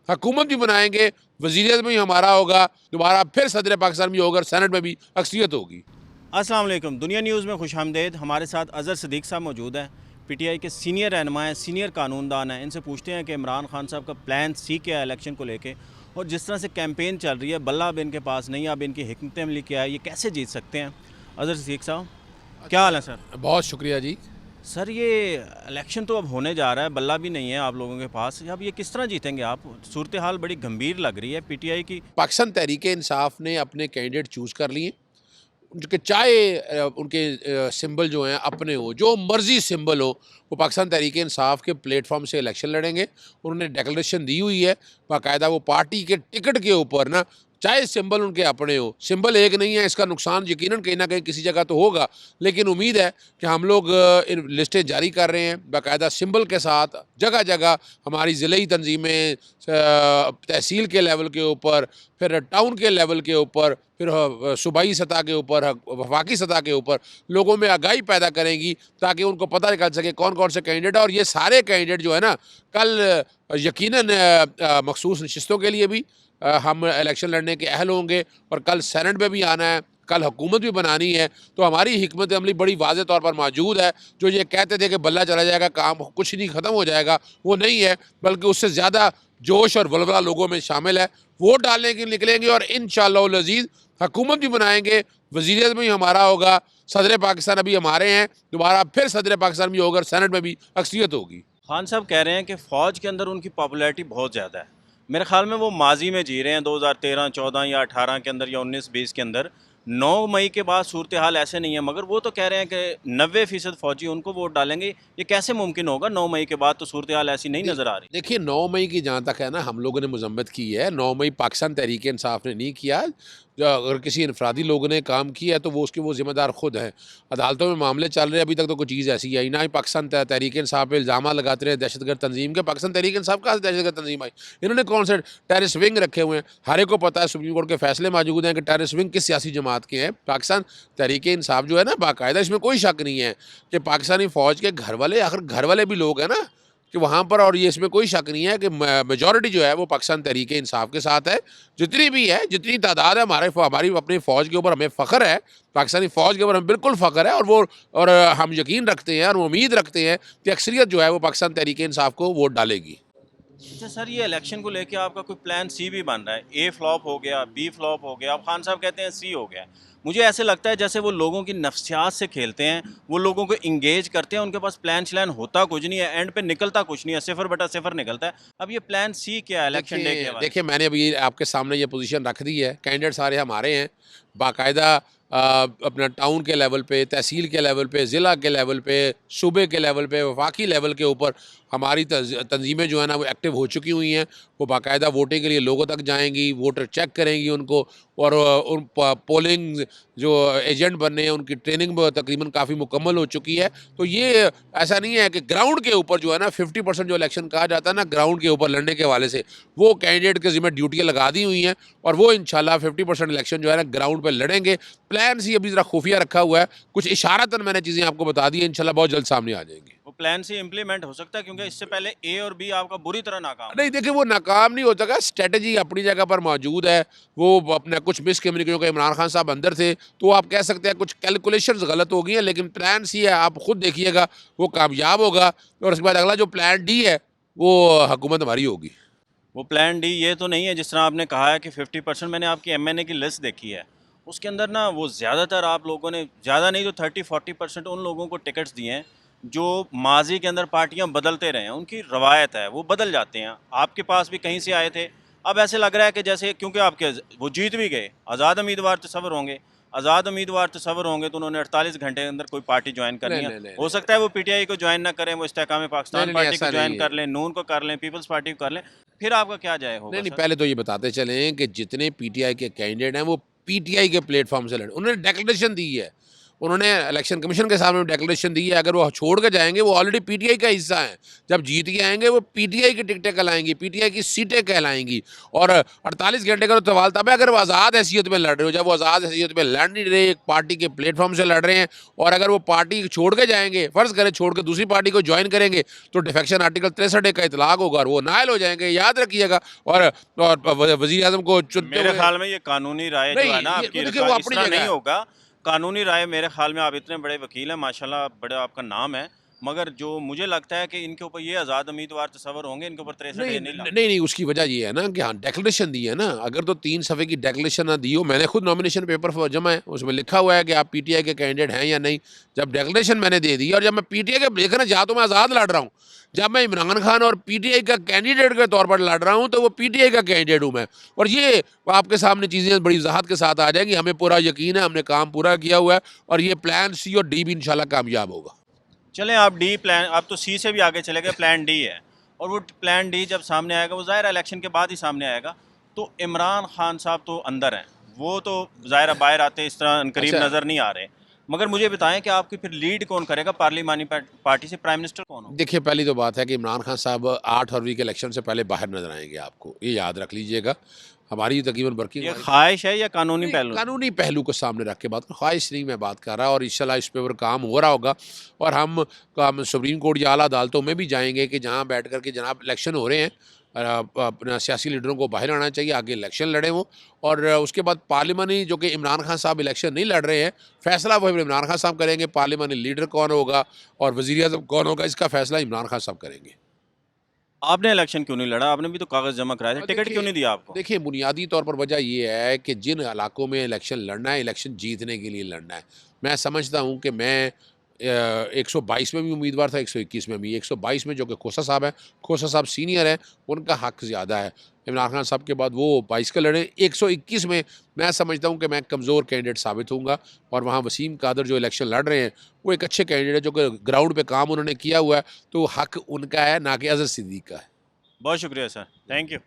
हुकूमत भी बनाएंगे, वज़ीरियत में भी हमारा होगा, दोबारा फिर सदर पाकिस्तान भी होगा और सेनेट में भी अक्सरियत होगी। अस्सलाम वालेकुम। दुनिया न्यूज़ में खुशामदीद। हमारे साथ अज़हर सिद्दीक़ साहब मौजूद हैं, पीटीआई के सीनियर रहनुमा हैं, सीनियर कानूनदान हैं। इनसे पूछते हैं कि इमरान खान साहब का प्लान सी क्या है इलेक्शन को लेके, और जिस तरह से कैंपेन चल रही है, बल्ला अब इनके पास नहीं है, अब इनकी हिकमत अमली क्या है, ये कैसे जीत सकते हैं। अज़हर सिद्दीक़ साहब, क्या हाल है सर? बहुत शुक्रिया जी। सर, ये इलेक्शन तो अब होने जा रहा है, बल्ला भी नहीं है आप लोगों के पास, अब ये किस तरह जीतेंगे आप? सूरत हाल बड़ी गंभीर लग रही है पीटीआई की। पाकिस्तान तहरीक इंसाफ ने अपने कैंडिडेट चूज़ कर लिए, उनके चाहे उनके सिंबल जो हैं अपने हो, जो मर्जी सिंबल हो, वो पाकिस्तान तहरीक इंसाफ के प्लेटफॉर्म से इलेक्शन लड़ेंगे। उन्होंने डिक्लेरेशन दी हुई है बाकायदा, वो पार्टी के टिकट के ऊपर ना, चाहे सिंबल उनके अपने हो, सिंबल एक नहीं है, इसका नुकसान यकीनन कहीं ना कहीं किसी जगह तो होगा, लेकिन उम्मीद है कि हम लोग इन लिस्टें जारी कर रहे हैं बाकायदा सिंबल के साथ। जगह जगह हमारी ज़िले तंजीमें, तहसील के लेवल के ऊपर, फिर टाउन के लेवल के ऊपर, फिर सूबाई सतह के ऊपर, वफाकी सतह के ऊपर लोगों में आगाही पैदा करेंगी, ताकि उनको पता निकल सके कौन कौन से कैंडिडेट है। और ये सारे कैंडिडेट जो है ना, कल यकीनन मखसूस नशिस्तों के लिए भी हम इलेक्शन लड़ने के अहल होंगे, और कल सेनेट में भी आना है, कल हुकूमत भी बनानी है। तो हमारी हिकमत अमली बड़ी वाज़ेह तौर पर मौजूद है। जो ये कहते थे कि बल्ला चला जाएगा, काम कुछ नहीं ख़त्म हो जाएगा, वो नहीं है, बल्कि उससे ज़्यादा जोश और वलवला लोगों में शामिल है। वोट डालने के निकलेंगे और इंशाअल्लाह अज़ीज़ हुकूमत भी बनाएंगे, वज़ीरियत में भी हमारा होगा, सदर पाकिस्तान अभी हमारे हैं, दोबारा फिर सदर पाकिस्तान भी होगा और सेनेट में भी अक्सरियत होगी। खान साहब कह रहे हैं कि फ़ौज के अंदर उनकी पॉपुलैरिटी बहुत ज़्यादा है। मेरे ख़्याल में वो माजी में जी रहे हैं, 2013, 14 या 18 के अंदर, या 19, 20 के अंदर। 9 मई के बाद सूरत हाल ऐसे नहीं है, मगर वो तो कह रहे हैं कि 90% फ़ौजी उनको वोट डालेंगे। ये कैसे मुमकिन होगा? 9 मई के बाद तो सूरत हाल ऐसी नहीं नज़र आ रही। देखिए, 9 मई की जहाँ तक है ना, हम लोगों ने मजम्मत की है। 9 मई पाकिस्तान तहरीक इंसाफ ने नहीं किया। जो अगर किसी इनफरादी लोगों ने काम किया है तो वो उसके ज़िम्मेदार खुद हैं। अदालतों में मामले चल रहे हैं, अभी तक तो कोई चीज़ ऐसी आई ना ही। पाकिस्तान तहरीक इंसाफ पे इल्ज़ाम लगाते रहे दहशतगर्द तंजीम के। पाकिस्तान तहरीक इंसाफ कहाँ से दहशतगर्द तंजीम आई? इन्होंने कौन से टेररिस्ट विंग रखे हुए हैं? हर एक को पता है, सुप्रीम कोर्ट के फैसले मौजूद हैं कि टेररिस्ट विंग किस सियासी जमात के हैं। पाकिस्तान तहरीक इंसाफ जो है ना, बाकायदा, इसमें कोई शक नहीं है कि पाकिस्तानी फ़ौज के घर वाले, आखिर घर वाले भी लोग हैं ना कि वहाँ पर, और ये इसमें कोई शक नहीं है कि मेजॉरिटी जो है वो पाकिस्तान तहरीक इंसाफ के साथ है। जितनी भी है, जितनी तादाद है, हमारी अपनी फ़ौज के ऊपर हमें फ़ख्र है, पाकिस्तानी फ़ौज के ऊपर हमें बिल्कुल फ़ख्र है। और हम यकीन रखते हैं और उम्मीद रखते हैं कि अक्सरियत जो है वो पाकिस्तान तहरीक इंसाफ को वोट डालेगी। अच्छा सर, ये इलेक्शन को लेके आपका कोई प्लान सी भी बन रहा है? ए फ्लॉप हो गया, बी फ्लॉप हो गया, अब खान साहब कहते हैं सी हो गया। मुझे ऐसे लगता है जैसे वो लोगों की नफ्सियात से खेलते हैं, वो लोगों को इंगेज करते हैं, उनके पास प्लान श्लान होता कुछ नहीं है, एंड पे निकलता कुछ नहीं है, 0/0 निकलता है। अब ये प्लान सी क्या है इलेक्शन डे के देखिए हवाले से? देखिए, मैंने अभी आपके सामने ये पोजीशन रख दी है। कैंडिडेट सारे हमारे हैं, बाकायदा अपना टाउन के लेवल पे, तहसील के लेवल पे, ज़िला के लेवल पे, सूबे के लेवल पे, वफाकी लेवल के ऊपर हमारी तंजीमें जो है ना वो एक्टिव हो चुकी हुई हैं। वो बाकायदा वोटिंग के लिए लोगों तक जाएंगी, वोटर चेक करेंगी उनको, और उन पोलिंग जो एजेंट बनने हैं उनकी ट्रेनिंग तकरीबन काफ़ी मुकम्मल हो चुकी है। तो ये ऐसा नहीं है कि ग्राउंड के ऊपर जो है ना 50% जो इलेक्शन कहा जाता है ना, ग्राउंड के ऊपर लड़ने के हवाले से, वो कैंडिडेट के ज़िम्मे ड्यूटियाँ लगा दी हुई हैं, और वो इंशाल्लाह 50% इलेक्शन जो है ना ग्राउंड पर लड़ेंगे। प्लान सी अभी ज़रा खुफिया रखा हुआ है, कुछ इशारतन मैंने चीज़ें आपको बता दी है, इंशाल्लाह बहुत जल्द सामने आ जाएंगी। वो प्लान सी इम्प्लीमेंट हो सकता है, क्योंकि इससे पहले ए और बी आपका बुरी तरह नाकाम नहीं, हुआ। देखिए, वो नाकाम नहीं हो सका, स्ट्रेटजी अपनी जगह पर मौजूद है। वो अपना कुछ मिसकम्युनिकेशन के इमरान खान साहब अंदर थे, तो आप कह सकते हैं कुछ कैलकुलेशंस गलत हो गई हैं, लेकिन प्लान सी है, आप खुद देखिएगा, वो कामयाब होगा। और उसके बाद अगला जो प्लान डी है वो हुकूमत हमारी होगी। वो प्लान डी ये तो नहीं है जिस तरह आपने कहा है कि 50%? मैंने आपकी एमएनए की लिस्ट देखी है, उसके अंदर ना वो ज़्यादातर आप लोगों ने, ज़्यादा नहीं तो 30-40% उन लोगों को टिकट्स दिए हैं जो माजी के अंदर पार्टियां बदलते रहे हैं, उनकी रवायत है, वो बदल जाते हैं। आपके पास भी कहीं से आए थे, अब ऐसे लग रहा है कि जैसे, क्योंकि आपके वो जीत भी गए, आज़ाद उम्मीदवार तस्वर होंगे, आज़ाद उम्मीदवार तस्वर होंगे तो उन्होंने 48 घंटे के अंदर कोई पार्टी ज्वाइन करनी नहीं है। नहीं नहीं हो नहीं सकता है वो पीटीआई को ज्वाइन ना करें, वो इस्तेकाम नहीं पाकिस्तान नहीं नहीं, पार्टी को ऐसा ज्वाइन नहीं कर है। लें, नून को कर लें, पीपल्स पार्टी को कर लें, फिर आपका क्या जाए होगा नहीं नहीं, सर? पहले तो ये बताते चलें कि जितने पीटीआई के कैंडिडेट हैं वो पीटीआई के प्लेटफॉर्म से लड़े, उन्होंने डेक्लेरेशन दी है। उन्होंने इलेक्शन कमीशन के सामने डिक्लेरेशन दी है, अगर वो छोड़ के जाएंगे वो ऑलरेडी पीटीआई का हिस्सा है, जब जीत के आएंगे वो पीटीआई की टिकटें कहलाएंगी, पीटीआई की सीटें कहलाएंगी। और 48 घंटे का तो सवाल था, अगर वो आज़ाद हैसियत में लड़ रहे हो, जब वो आज़ाद हैसियत में लड़ नहीं रहे, एक पार्टी के प्लेटफॉर्म से लड़ रहे हैं, और अगर वो पार्टी छोड़ के जाएंगे, फ़र्ज़ करें छोड़ के दूसरी पार्टी को ज्वाइन करेंगे, तो डिफेक्शन आर्टिकल 63 का इतलाक होगा और वो नायल हो जाएंगे, याद रखिएगा। और वज़ीर आज़म को चुनते मेरे हुए ख्याल में ये कानूनी राय जो नहीं, है ना ये आपकी देखिए वो इस अपनी तरह जगह नहीं है। होगा। कानूनी राय मेरे ख्याल में, आप इतने बड़े वकील हैं माशाल्लाह, बड़ा आपका नाम है, मगर जो मुझे लगता है कि इनके ऊपर ये आज़ाद उम्मीदवार तस्वर होंगे, इनके ऊपर 63 नहीं नहीं नहीं लगा। नहीं, उसकी वजह ये है ना कि हाँ डेक्लेरेशन दी है ना, अगर तो 3 सफ़े की डेक्लेरेशन ना दी हो, मैंने खुद नॉमिनेशन पेपर जमा है, उसमें लिखा हुआ है कि आप पीटीआई के कैंडिडेट हैं या नहीं। जब डेक्लेरेशन मैंने दे दी और जब मैं पीटीआई के देखा ना, जहाँ तो मैं आज़ाद लड़ रहा हूँ, जब मैं इमरान खान और पीटीआई का कैंडिडेट के तौर पर लड़ रहा हूँ, तो वो पीटीआई का कैंडिडेट हूँ मैं। और ये आपके सामने चीज़ें बड़ी वजाहत के साथ आ जाएंगी, हमें पूरा यकीन है, हमने काम पूरा किया हुआ है, और ये प्लान सी और डी भी इंशाल्लाह कामयाब होगा। चलें, आप डी प्लान, आप तो सी से भी आगे चले गए, प्लान डी है, और वो प्लान डी जब सामने आएगा, वो ज़ाहिर है इलेक्शन के बाद ही सामने आएगा। तो इमरान खान साहब तो अंदर हैं, वो तो ज़ाहिर है बाहर आते इस तरह करीब अच्छा, नज़र नहीं आ रहे। मगर मुझे बताएं कि आपकी फिर लीड कौन करेगा पार्लिमानी पार्टी से, प्राइम मिनिस्टर कौन होगा? देखिए पहली तो बात है कि इमरान खान साहब 8 फरवरी के इलेक्शन से पहले बाहर नजर आएंगे, आपको ये याद रख लीजिएगा। हमारी तकरीबन वर्किंग ये ख्वाहिश है या कानूनी पहलू? कानूनी पहलू को सामने रख के बात, ख्वाहिश नहीं मैं बात कर रहा, और इंशाल्लाह इस पे ऊपर काम हो रहा होगा। और हम सुप्रीम कोर्ट या आला अदालतों में भी जाएंगे कि जहाँ बैठ कर के जनाब इलेक्शन हो रहे हैं, अपना सियासी लीडरों को बाहर आना चाहिए, आगे इलेक्शन लड़े वो। और उसके बाद पार्लिमानी, जो कि इमरान खान साहब इलेक्शन नहीं लड़ रहे हैं, फैसला वो इमरान खान साहब करेंगे, पार्लिमानी लीडर कौन होगा और वज़ीर आज़म कौन होगा, इसका फैसला इमरान खान साहब करेंगे। आपने इलेक्शन क्यों नहीं लड़ा? आपने भी तो कागज़ जमा कराए थे, टिकट क्यों नहीं दिया आपको? देखिए बुनियादी तौर पर वजह ये है कि जिन इलाकों में इलेक्शन लड़ना है, इलेक्शन जीतने के लिए लड़ना है। मैं समझता हूँ कि मैं 122 में भी उम्मीदवार था, 121 में भी। 122 में जो कि खोसा साहब हैं, खोसा साहब सीनियर हैं, उनका हक ज़्यादा है। इमरान खान साहब के बाद वो 22 का लड़े। 121 में मैं समझता हूँ कि मैं कमज़ोर कैंडिडेट साबित होऊंगा, और वहाँ वसीम कादर जो इलेक्शन लड़ रहे हैं, वो एक अच्छे कैंडिडेट है, जो कि ग्राउंड पे काम उन्होंने किया हुआ है, तो हक उनका है, ना कि अज़हर सिद्दीक़ का है। बहुत शुक्रिया सर, थैंक यू।